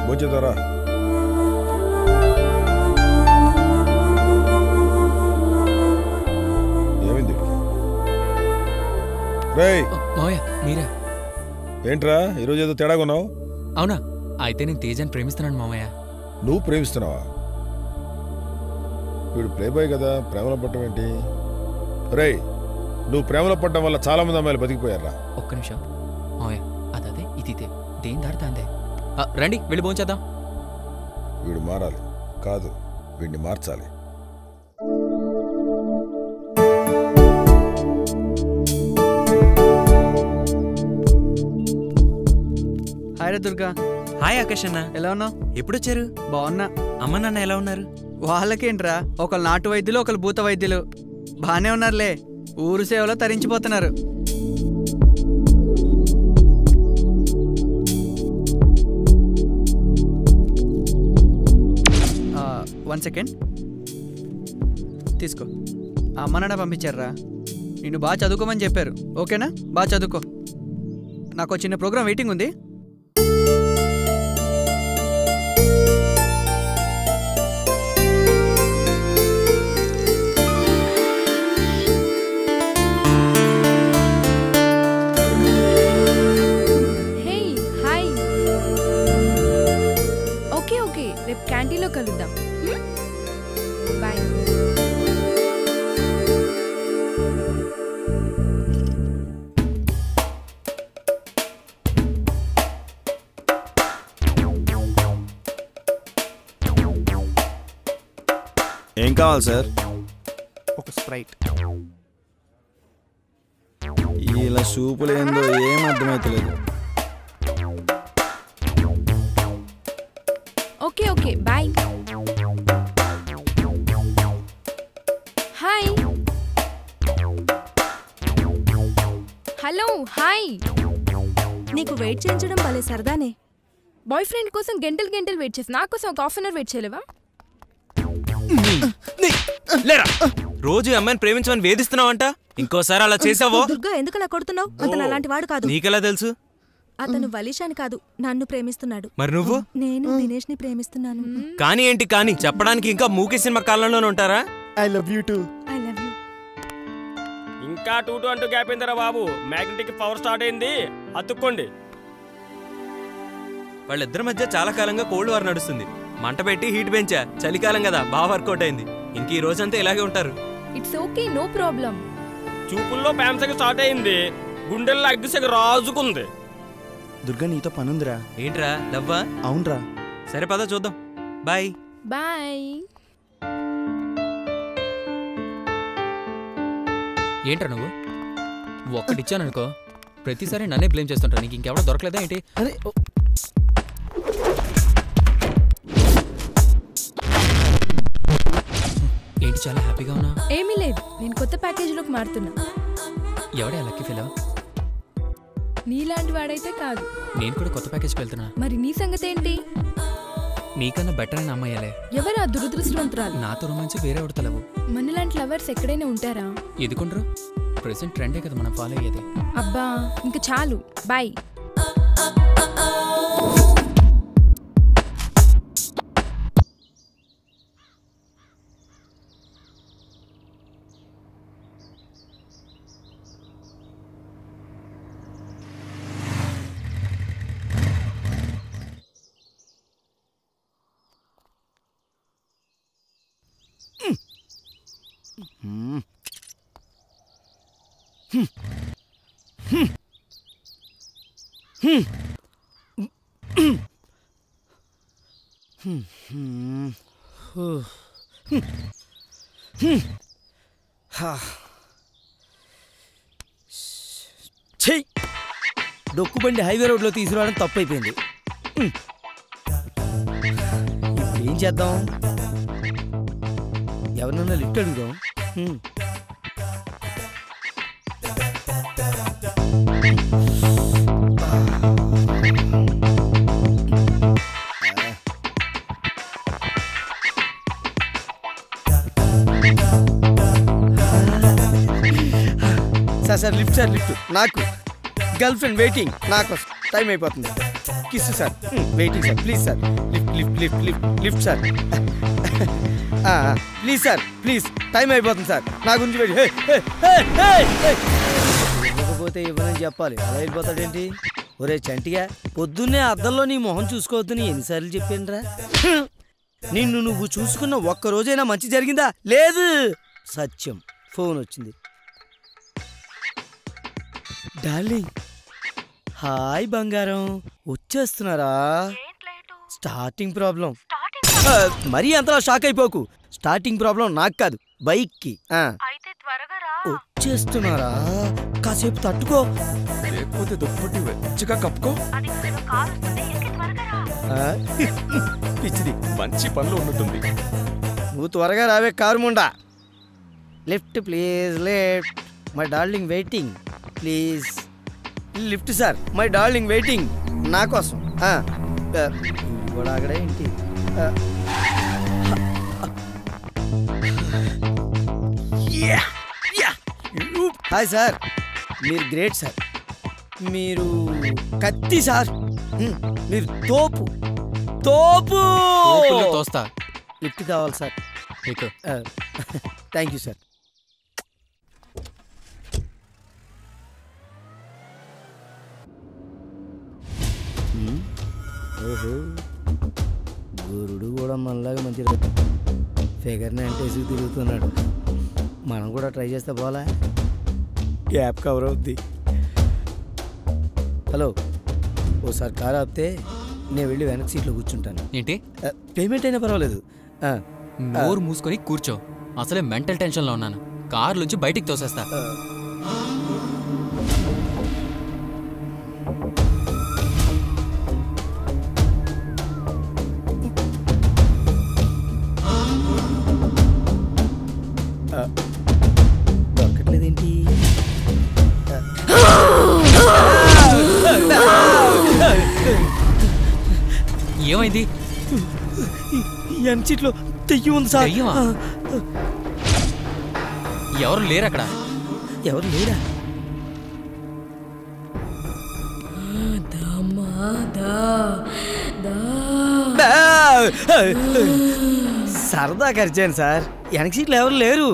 భోజేద్దారా. ఏమైంది? మీరా? ఏంట్రా ఈరోజు ఏదో తేడా కొన్నావు? అవునా? అయితే నేను తేజాన్ని ప్రేమిస్తున్నాను మామయ్య. నువ్వు ప్రేమిస్తున్నావా? వీడు ప్లేబాయ్ కదా, ప్రేమలో పడ్డం ఏంటి? రేయ్, నువ్వు ప్రేమలో పడ్డం వల్ల చాలా మంది అమ్మాయిలు బతికిపోయారా? ఒక్క నిమిషం మామయ్య, అదే ఇది దేని దాడుతాందే. రండి వెళ్ళి భోంచేద్దాం. వీడు మారాలి కాదు, వీడిని మార్చాలి. హాయ్ రే దుర్గా. హాయ్ ఆకాష్ అన్న, ఎలా ఉన్నావు? ఎప్పుడొచ్చారు? బాగున్నా. అమ్మ నాన్న ఎలా ఉన్నారు? వాళ్ళకేంట్రా, ఒకళ్ళు నాటు వైద్యులు, ఒకళ్ళు భూత వైద్యులు. బాగానే ఉన్నారులే, ఊరు సేవలో తరించిపోతున్నారు. వన్ సెకండ్ తీసుకో. అమ్మ నాన్న పంపించారా? నిన్ను బాగా చదువుకోమని చెప్పారు. ఓకేనా? బాగా చదువుకో. నాకు చిన్న ప్రోగ్రామ్ వెయిటింగ్ ఉంది. రేపు క్యాంటీన్లో కలుద్దాం. బాయ్. ఏం కావాలి సార్? ఒక స్ప్రైట్. ఇలా సూపులు ఏందో ఏం అర్థమైతలేదు. Okay okay bye. Hi. Hello hi. నీకు వెయిట్ చేయించడం భలే సరదానే. బాయ్ ఫ్రెండ్ కోసం గంటలు గంటలు వెయిట్ చేసి నా కోసం ఒక హాఫ్ అన్ అవర్ వెయిట్ చేయలేవా? లేరా, రోజు అమ్మాయిని ప్రేమించమని వేధిస్తున్నావంట. ఇంకోసారి అలా చేసావో? దుర్గా ఎందుకు అలా కొడుతున్నావు? అతను అలాంటి వాడు కాదు. నీకెలా తెలుసు? అతను వలీషాని కాదు, నన్ను ప్రేమిస్తున్నాడు. మరి నువ్వు? నేను దినేష్ ని ప్రేమిస్తున్నాను. కానీ ఏంటి కానీ? చెప్పడానికి ఇంకా మూకీ సినిమా కాలంలోనే ఉంటారా? I love you to. I love you. ఇంకా 2 అంటూ గ్యాప్ అయిందరా బాబు. మ్యాగ్నెటిక్ పవర్ స్టార్ట్ అయింది, అతుక్కోండి. వాళ్ళిద్దరి మధ్య చాలా కాలంగా కోల్డ్ వార్ నడుస్తుంది. మంట పెట్టి హీట్ పెంచా. చలికాలం కదా, బాగా వర్కౌట్ అయింది. ఇంక ఈ రోజంతా ఇలాగే ఉంటారు. It's okay, no problem. చూపుల్లో ప్యామ్సకి స్టార్ట్ అయింది, గుండెల్లో అగ్గిసగ రాజుకుంది. దుర్గా నీతో పనుందిరా. ఏంట్రా, లవ్వా? అవునరా. సరే పద చూద్దాం. Bye bye. ఏంట్రా నువ్వు ఒక్కటిచ్చాననుకో ప్రతిసారి నన్నే బ్లేమ్ చేస్తుంటా. నీకు ఇంకెవడో దొరకలేదా ఏంటి? అరే ఏంటి చాలా హ్యాపీగా ఉన్నా? ఏమీ లేదు, నేను కొత్త ప్యాకేజీలోకి మారుతున్నా. ఎవడే లక్కీ ఫెలో? నీలాంటి వాడైతే కాదు. నేను కూడా కొత్త ప్యాకేజ్కి వెళ్తున్నా. మరి నీ సంగతి ఏంటి? నీకన్నా బెటర్ అయిన అమ్మాయాలే. ఎవరా దురదృష్టవంతురాలు? నాతో రొమాన్స్ వేరే ఉడతలేవు. మనలాంటి లవర్స్ ఎక్కడైనా ఉంటారా? ఎదుకుండ్రు, ప్రెసెంట్ ట్రెండే కదా మనం ఫాలో అయ్యేది. అబ్బా ఇంకా చాలు, బాయ్. డొక్కుబండి హైవే రోడ్లో తీసుకురావడం తప్పైపోయింది. ఏం చేద్దాం? ఎవరినన్నా లిఫ్ట్ అడుగుదాం. Sir lift, sir lift. నాకు గర్ల్ ఫ్రెండ్ వెయిటింగ్, నాకు టైం అయిపోతుంది. Kiss sir waiting sir please sir lift lift lift lift lift sir please sir please time అయిపోతుంది సార్ నా గురించి ఇవ్వకపోతే ఇవ్వనని చెప్పాలి అలా వెళ్ళిపోతాడేంటి ఒరే చంటిగా పొద్దున్నే అద్దంలో నీ మొహం చూసుకోవద్దని ఎన్నిసార్లు చెప్పానురా నిన్ను నువ్వు చూసుకున్న ఒక్క రోజైనా మంచి జరిగిందా లేదు సత్యం ఫోన్ వచ్చింది డార్లింగ్ హాయ్ బంగారం వచ్చేస్తున్నారా స్టార్టింగ్ ప్రాబ్లం మరీ అంతలా షాక్ అయిపోకు స్టార్టింగ్ ప్రాబ్లం నాకు కాదు బైక్కి వచ్చేస్తున్నారా కాసేపు తట్టుకో లేకపోతే దుప్పటి వెచ్చగా కప్పుకో. పిచ్చిది మంచి పనులు ఉన్నట్టుంది. నువ్వు త్వరగా రావే car Munda lift please lift my darling waiting please lift sir my darling waiting నా కోసం కూడా అక్కడ ఏంటి హాయ్ సార్ మీరు గ్రేట్ సార్ మీరు కత్తి సార్ మీరు తోపు తోపు తోస్తా లిఫ్ట్ కావాలి సార్ థ్యాంక్ యూ సార్ ఓహో గురుడు కూడా మనలాగా మంచి ఫిగర్ని అంటే ఎసుగు తిరుగుతున్నాడు మనం కూడా ట్రై చేస్తే పోలా గ్యాప్ కవర్ అవుద్ది హలో ఓసారి కారు ఆపితే నేను వెళ్ళి వెనక సీట్లో కూర్చుంటాను ఏంటి పేమెంట్ అయినా పర్వాలేదు నోరు మూసుకొని కూర్చో అసలే మెంటల్ టెన్షన్లో ఉన్నాను కార్ నుంచి బయటికి తోసేస్తా దొరకట్లేదేంటి ఏమైంది ఎన్ సీట్లో తెయ్యి ఉంది సార్ ఎవరు లేరు అక్కడ ఎవరు లేరా సరదా ఖర్చాను సార్ వెనక సీట్లు ఎవరు లేరు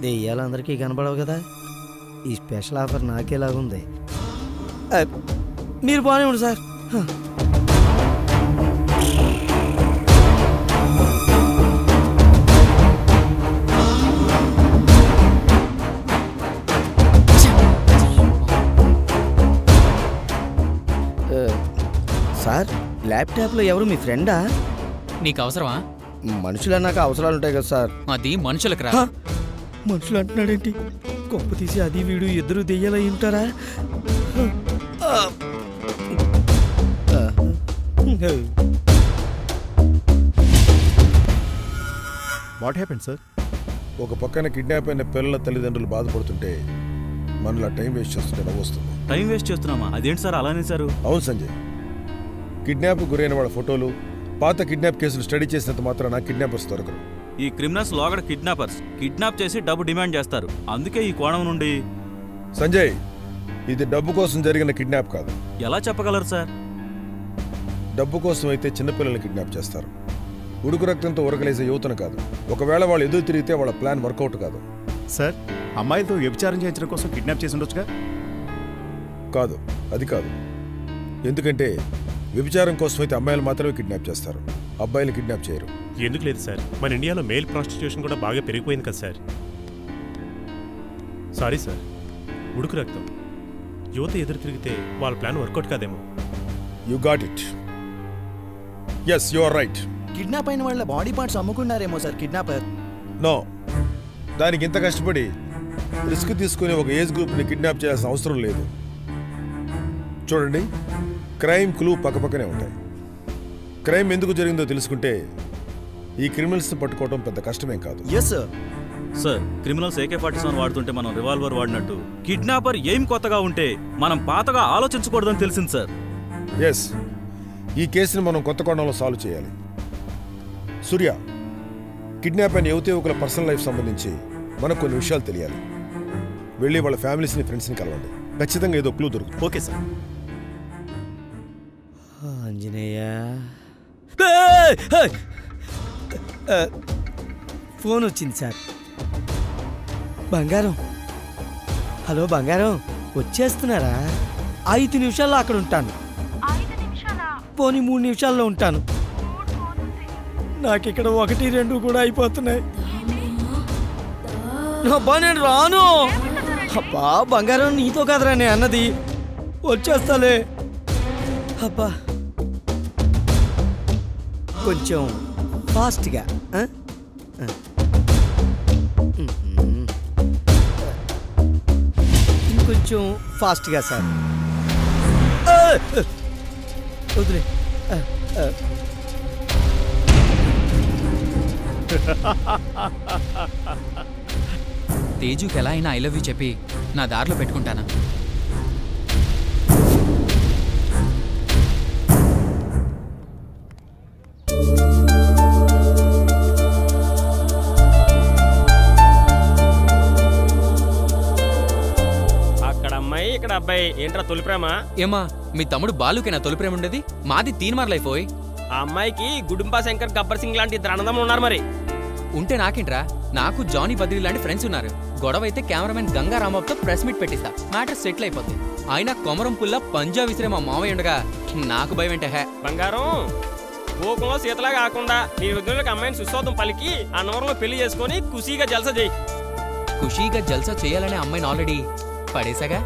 దెయ్యాలందరికీ కనపడవు కదా ఈ స్పెషల్ ఆఫర్ నాకేలాగుంది మీరు బాగానే ఉండు సార్ సార్ ల్యాప్టాప్లో ఎవరు మీ ఫ్రెండా నీకు అవసరమా మనుషులు అన్నాక అవసరాలు ఉంటాయి కదా సార్ అది మనుషులకు రా మనుషులు అంటున్నాడేంటి గొప్ప తీసి అది వీడు ఇద్దరు దెయ్యాలై ఉంటారా వాట్ హ్యాపెండ్ సార్? ఒక పక్కన కిడ్నాప్ అయిన పిల్లల తల్లిదండ్రులు బాధపడుతుంటే మనలా టైం వేస్ట్ చేస్తుంటే నవ్వు వస్తుంది. టైం వేస్ట్ చేస్తున్నామా? అదేంటి సార్ అలానే సార్? అవును సంజయ్, కిడ్నాప్ గురైన వాళ్ళ ఫోటోలు పాత కిడ్నాప్ కేసులు స్టడీ చేసినంత మాత్రాన కిడ్నాపర్స్ దొరకరు. ఈ క్రిమినల్స్ లోగడ కిడ్నాపర్స్ కిడ్నాప్ చేసి డబ్బు డిమాండ్ చేస్తారు. అందుకే ఈ కోణం నుండి సంజయ్, ఇది డబ్బు కోసం జరిగిన కిడ్నాప్ కాదు. ఎలా చెప్పగలరు సార్? డబ్బు కోసం అయితే చిన్నపిల్లల్ని కిడ్నాప్ చేస్తారు. ఉడుకు రక్తంతో ఉరకలేసే యువతను కాదు. ఒకవేళ వాళ్ళు ఎదురు తిరిగితే వాళ్ళ ప్లాన్ వర్కౌట్ కాదు. సార్, అమ్మాయిలతో వ్యభిచారం చేయించడం కోసం కిడ్నాప్ చేసి ఉండొచ్చుగా? కాదు, అది కాదు. ఎందుకంటే వ్యభిచారం కోసం అయితే అమ్మాయిలు మాత్రమే కిడ్నాప్ చేస్తారు, అబ్బాయిలు కిడ్నాప్ చేయరు. ఎందుకు లేదు సార్, మన ఇండియాలో మేల్ ప్రాస్టిట్యూషన్ కూడా బాగా పెరిగిపోయింది కదా సార్. సారీ సార్, ఉడుకు రక్తం యువత ఎదురు తిరిగితే వాళ్ళ ప్లాన్ వర్కౌట్ కాదేమో. You got it. Yes, you are right. Kidnap అయిన వాళ్ళ బాడీ పార్ట్స్ అమ్ముకున్నారేమో సార్ కిడ్నాపర్. నో, దానికి ఇంత కష్టపడి రిస్క్ తీసుకుని ఒక ఏజ్ గ్రూప్ని కిడ్నాప్ చేయాల్సిన అవసరం లేదు. చూడండి, క్రైమ్ క్లూ పక్కపక్కనే ఉంటాయి. క్రైమ్ ఎందుకు జరిగిందో తెలుసుకుంటే ఈ క్రిమినల్స్ని పట్టుకోవడం పెద్ద కష్టమేం కాదు. Yes sir. Sir, criminals AK-47 వాడుతుంటే మనం రివాల్వర్ వాడినట్టు కిడ్నాపర్ ఏం కొత్తగా ఉంటే మనం పాతగా ఆలోచించకూడదని తెలిసింది సార్. ఎస్, ఈ కేసుని మనం కొత్త కోణంలో సాల్వ్ చేయాలి. సూర్య, కిడ్నాప్ అయిన యువకుల పర్సనల్ లైఫ్ సంబంధించి మనకు కొన్ని విషయాలు తెలియాలి. వెళ్ళి వాళ్ళ ఫ్యామిలీస్ని, ఫ్రెండ్స్ని కలవండి. ఖచ్చితంగా ఏదో క్లూ దొరుకుతుంది. Okay sir. ఆంజనేయ ఫోన్ వచ్చింది సార్. బంగారం, హలో బంగారం, వచ్చేస్తున్నారా? 5 నిమిషాల్లో అక్కడ ఉంటాను. పోనీ 3 నిమిషాల్లో ఉంటాను. నాకు ఇక్కడ 1, 2 కూడా అయిపోతున్నాయి. అబ్బా నేను రాను. అబ్బా బంగారం, నీతో కదరా నేను అన్నది. వచ్చేస్తాలే. అబ్బా కొంచెం ఫాస్ట్గా. ఇంకొంచెం ఫాస్ట్గా సార్. వదిలే. తేజుకి ఎలా అయినా ఐ లవ్ యూ చెప్పి నా దారిలో పెట్టుకుంటానా? అక్కడ అమ్మాయి ఇక్కడ అబ్బాయి ఏంట్రా తొలి ప్రేమ? ఏమా మీ తమ్ముడు బాలుకి నా తొలి ప్రేమ ఉండేది, మాది తీన్మార్ లైఫ్. పోయి ఆ అమ్మాయికి గుడుంబా శంకర్, గబ్బర్ సింగ్ లాంటి ఇద్దరు అన్నదమ్ములు ఉన్నారు. మరి ఉంటే నాకేంట్రా, నాకు జానీ బద్రీ లాంటి ఫ్రెండ్స్ ఉన్నారు. గొడవ అయితే కెమెరామెన్ గంగా రామబాబుతో ప్రెస్ మీట్ పెట్టిస్తా, మ్యాటర్ సెటిల్ అయిపోద్ది. ఆయన కొమరం పుల్ల పంజా విసిరే మా మావయ్య ఉండగా నాకు భయం ఏంటే? హే బంగారం, గోకులంలో సీతలా కాకుండా నీ విగ్రహాలకు అమ్మాయిని సుస్వాదం పలికి ఆ నవరంలో పెళ్లి చేసుకొని ఖుషీగా జల్సా చేయి. ఖుషీగా జల్సా చేయాలనే అమ్మాయిని ఆల్రెడీ పడేసాగా.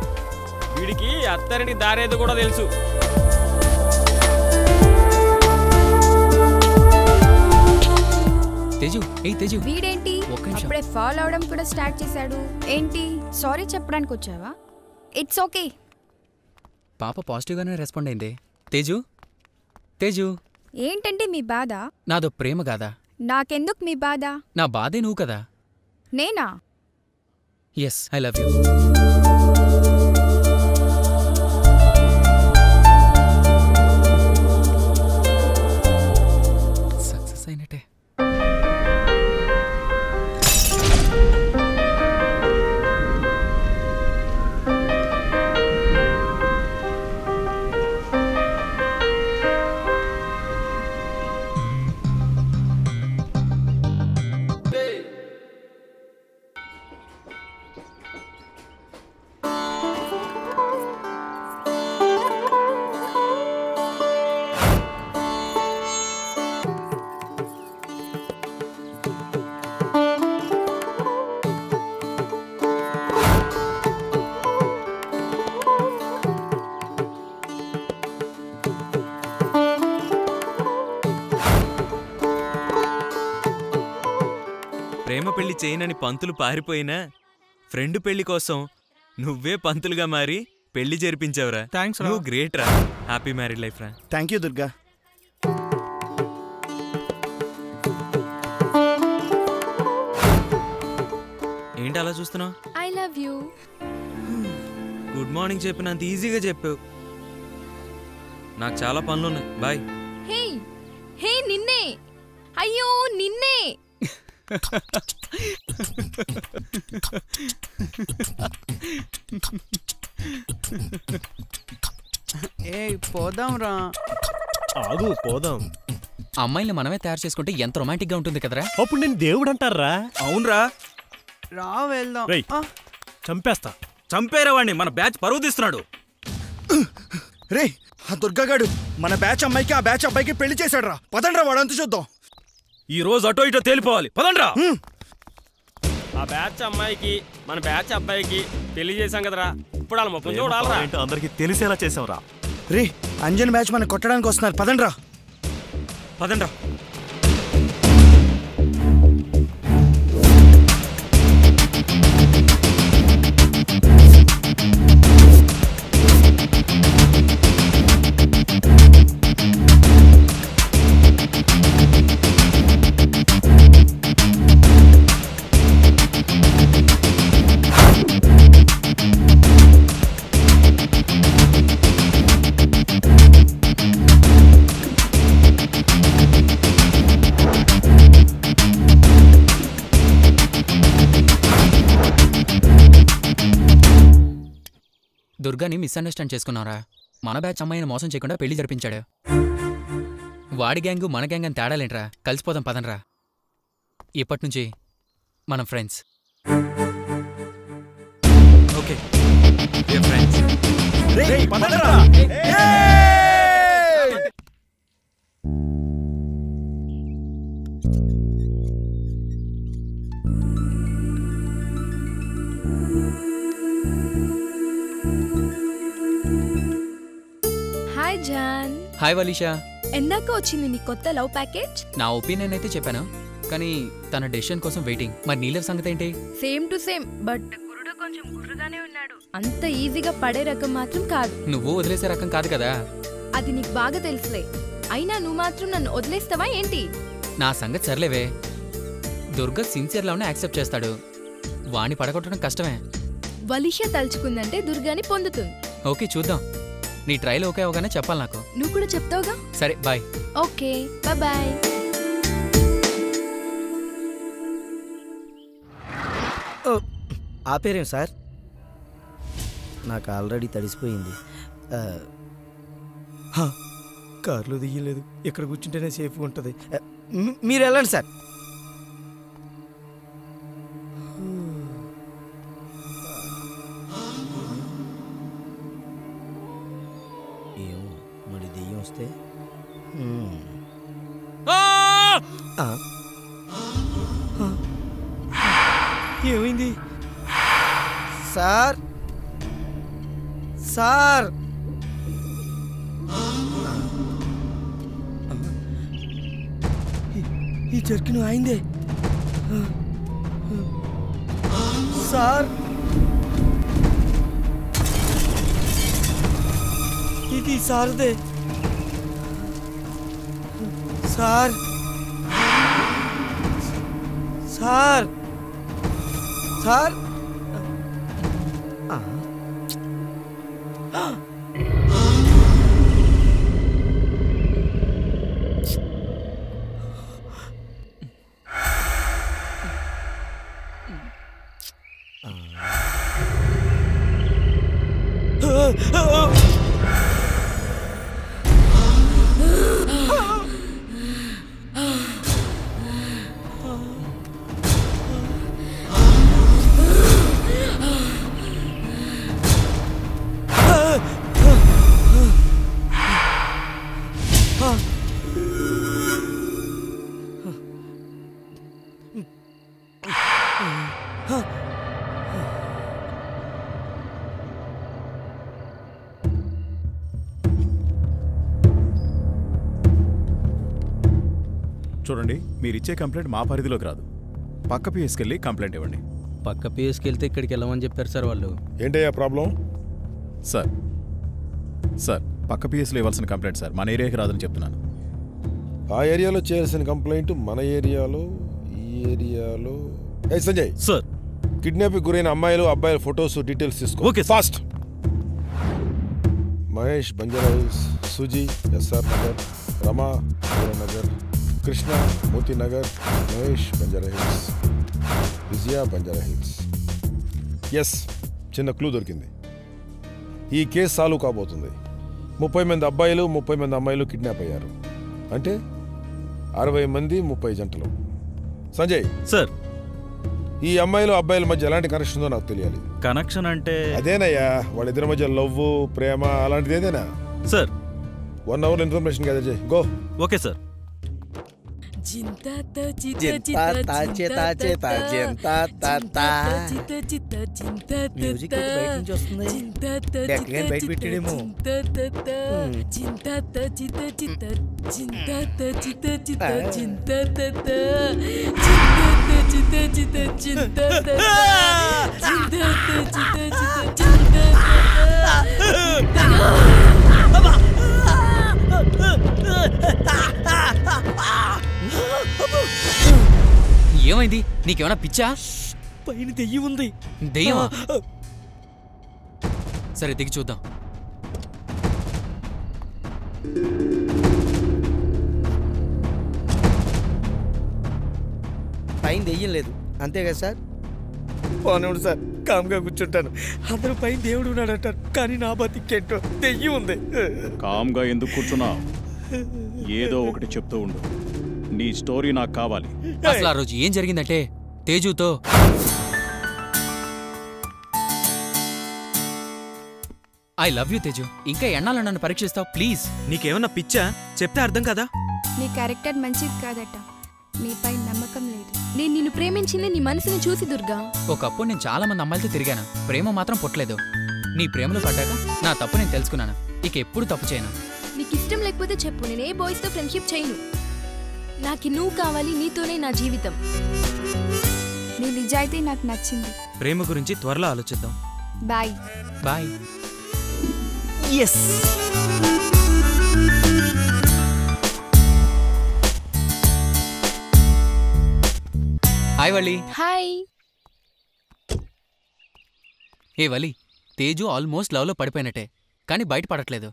వీడికి అత్తరింటి దారేది కూడా తెలుసు. తేజు, ఏ తేజు, వీడేంటి అప్పుడే ఫాలో అవడం కూడా స్టార్ట్ చేశాడు. ఏంటి సారీ చెప్పడానికి వచ్చావా? It's okay. పాప పాజిటివ్ గానే రెస్పాండ్ అయింది. తేజు, తేజు, ఏంటంటే మీ బాధ? నాదో ప్రేమ కాదా? నాకెందుకు మీ బాధ? నా బాధే నువ్వు కదా. నేనా? Yes, I love you. Success అయినట్టే. ప్రేమ పెళ్లి చేయనని పంతులు పారిపోయినా ఫ్రెండ్ పెళ్లి కోసం నువ్వే పంతులుగా మారి పెళ్లి జరిపించావురా. థ్యాంక్స్ రా. నువ్వు గ్రేట్ రా. హ్యాపీ మ్యారీడ్ లైఫ్ రా. Thank you Durga. ఏంటి అలా చూస్తున్నావు? I love you. Good morning చెప్పినంత ఈజీగా చెప్పావు. నాకు చాలా పనులున్నాయి. బాయ్. హే హే, నిన్నే. అయ్యో నిన్నే. ఏ పోదాం రా. ఆగు పోదాం. అమ్మాయిని మనమే తయారు చేసుకుంటే ఎంత రొమాంటిక్ గా ఉంటుంది కదరా. అప్పుడు నేను దేవుడు అంటారా? అవునరా. రా వెళ్దాం. రేయ్, చంపేస్తా. చంపేరా వాడిని, మన బ్యాచ్ పరువు తీస్తున్నాడు. రే, ఆ దుర్గాగాడు మన బ్యాచ్ అమ్మాయికి ఆ బ్యాచ్ అబ్బాయికి పెళ్లి చేశాడు రా. పదండ్రా వాడంతా చూద్దాం. ఈ రోజు అటో ఇటో తేలిపోవాలి. పదండ్రా. ఆ బ్యాచ్ అమ్మాయికి మన బ్యాచ్ అబ్బాయికి పెళ్లి చేశాం కదరా. ఇప్పుడు వాళ్ళ ముఖం చూడాలరా. అందరికి తెలిసేలా చేసావురా. రే, అంజన్ బ్యాచ్ మనకు కొట్టడానికి వస్తున్నారు. పదండ్రా. పదండ్రా. దుర్గాని మిస్అండర్స్టాండ్ చేసుకున్నారా? మన బ్యాచ్ అమ్మాయిని మోసం చేయకుండా పెళ్లి జరిపించాడు. వాడి గ్యాంగు మన గ్యాంగ్ అని తేడాలేంట్రా, కలిసిపోదాం పదనరా. ఇప్పటి నుంచి మనం friends. Okay friends. Hi John. Hi Valisha. ఎందాక వచ్చింది నీ కొత్త లవ్ ప్యాకేజ్? నా ఒపీనియన్ అయితే చెప్పాను, కానీ తన డెసిషన్ కోసం వెయిటింగ్. మరి నీ లవ్ సంగతి ఏంటి? సేమ్ టు సేమ్, బట్ గురుడు కొంచెం గుర్రుగానే ఉన్నాడు. అంత ఈజీగా పడే రకం మాత్రం కాదు. నువ్వు వదిలేసే రకం కాదు కదా. అది నీకు బాగా తెలుసులే. అయినా నువ్వు మాత్రం నన్ను వదిలేస్తావా ఏంటి? నా సంగతి సర్లేవే. దుర్గా సిన్సియర్ లవ్నే యాక్సెప్ట్ చేస్తాడు, వాణ్ణి పడగొట్టడం కష్టమే. వలిషా తలుచుకుందంటే దుర్గాని పొందుతుంది. ఓకే చూద్దాం. నీ ట్రైల్ ఓకే అవగానే చెప్పాలి నాకు. నువ్వు కూడా చెప్తావుగా. సరే బాయ్. Okay bye. ఆపేరేం సార్? నాకు ఆల్రెడీ తడిసిపోయింది. కార్లో దిగలేదు, ఇక్కడ కూర్చుంటేనే సేఫ్గా ఉంటుంది. మీరు వెళ్ళండి సార్. ఏమో మరి దెయ్యం వస్తే ఏమైంది సార్? సార్ ఈ జర్కిన్ అయిందే సార్. ఇది సార్దే సార్. సార్ సార్ చూడండి, మీరిచ్చే కంప్లైంట్ మా పరిధిలోకి రాదు. పక్క పిఎస్కి వెళ్ళి కంప్లైంట్ ఇవ్వండి. పక్క పిఎస్కి వెళ్తే ఇక్కడికి వెళ్ళమని చెప్పారు సార్ వాళ్ళు. ఏంటయ్యా ప్రాబ్లం? సార్ సార్ పక్క పిఎస్లో ఇవ్వాల్సిన కంప్లైంట్ సార్ మన ఏరియాకి రాదని చెప్తున్నాను. ఆ ఏరియాలో చేయాల్సిన కంప్లైంట్ మన ఏరియాలో, ఈ ఏరియాలో. ఏ సంజయ్ సార్, కిడ్నాప్కి గురైన అమ్మాయిలు అబ్బాయిల ఫొటోస్ డీటెయిల్స్ తీసుకో. Okay fast. Mahesh Banjara Hills, Suji SR Nagar, Rama Nagar, Krishna Moti Nagar, Mahesh Banjara Hills, Vijaya Banjara Hills. Yes, చిన్న క్లూ దొరికింది. ఈ కేసు సాల్వ్ కాబోతుంది. 30 మంది అబ్బాయిలు 30 మంది అమ్మాయిలు కిడ్నాప్ అయ్యారు. అంటే 60 మంది 30 జంటలు. సంజయ్ సార్, ఈ అమ్మాయిలు అబ్బాయిల మధ్య ఎలాంటి కనెక్షన్ ఉందో నాకు తెలియాలి. కనెక్షన్ అంటే అదేనయ్యా, వాళ్ళిద్దరి మధ్య లవ్, ప్రేమ అలాంటిది ఏదేనా? సార్ 1 అవర్ ఇన్ఫర్మేషన్ గ్యాదర్ చేయి. గో. Okay sir. మ్యూజిక్ బయట నుంచి వస్తుంది. బయట పెట్టాడేమో. ఏమైంది? నీకేమైనా పిచ్చా? పైన దెయ్యం ఉంది. దెయ్యమా? సరే దిగి చూద్దాం. పైన దెయ్యం లేదు అంతే కదా సార్? పోనివ్వండి సార్, కామ్గా కూర్చుంటాను. అందరూ పైన దేవుడు ఉన్నాడు అంటారు, కానీ నా బతికేంటో దెయ్యం ఉంది. కామ్గా ఎందుకు కూర్చున్నావు? ఏదో ఒకటి చెప్తూ ఉండు. నీ స్టోరీ నాకు కావాలి. అసలు ఆ రోజు ఏం జరిగిందంటే తేజుతో ఐ లవ్ యూ తేజు. ఇంకా ఎన్నాళ్ళు నన్ను పరీక్షిస్తావు ప్లీజ్. నీకేమన్నా పిచ్చా? చెప్తే అర్థం కదా. నీ క్యారెక్టర్ మంచిది కాదట, నీపై నమ్మకం లేదు. నేను నిన్ను ప్రేమించింది నీ మనసుని చూసి దుర్గా. ఒకప్పుడు నేను చాలా మంది అమ్మాయిలతో తిరిగాను, ప్రేమ మాత్రం పుట్టలేదు. నీ ప్రేమలో పడ్డాక నా తప్పు నేను తెలుసుకున్నాను. ఇక ఎప్పుడు తప్పు చేయను. నీకు ఇష్టం లేకపోతే చెప్పు, నేను ఏ బాయ్స్ తో ఫ్రెండ్షిప్ చేయను. నాకు నువ్వు కావాలి, నీతోనే నా జీవితం. నీ నిజాయితీ నాకు నచ్చింది. ప్రేమ గురించి త్వరలో ఆలోచిద్దాం. Bye bye. Yes. Hi Vali. Hi. ఏ వలి, తేజు ఆల్మోస్ట్ లవ్లో పడిపోయినట్టే, కానీ బయట పడట్లేదు.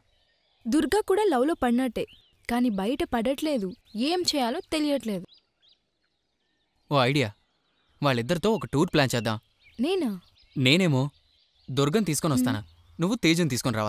దుర్గా కూడా లవ్లో పడినట్టే, కానీ బయట పడట్లేదు. ఏం చేయాలో తెలియట్లేదు. ఓ ఐడియా, వాళ్ళిద్దరితో ఒక టూర్ ప్లాన్ చేద్దాం. నేనా? నేనేమో దుర్గం తీసుకొని వస్తానా, నువ్వు తేజుని తీసుకొని రావాలి.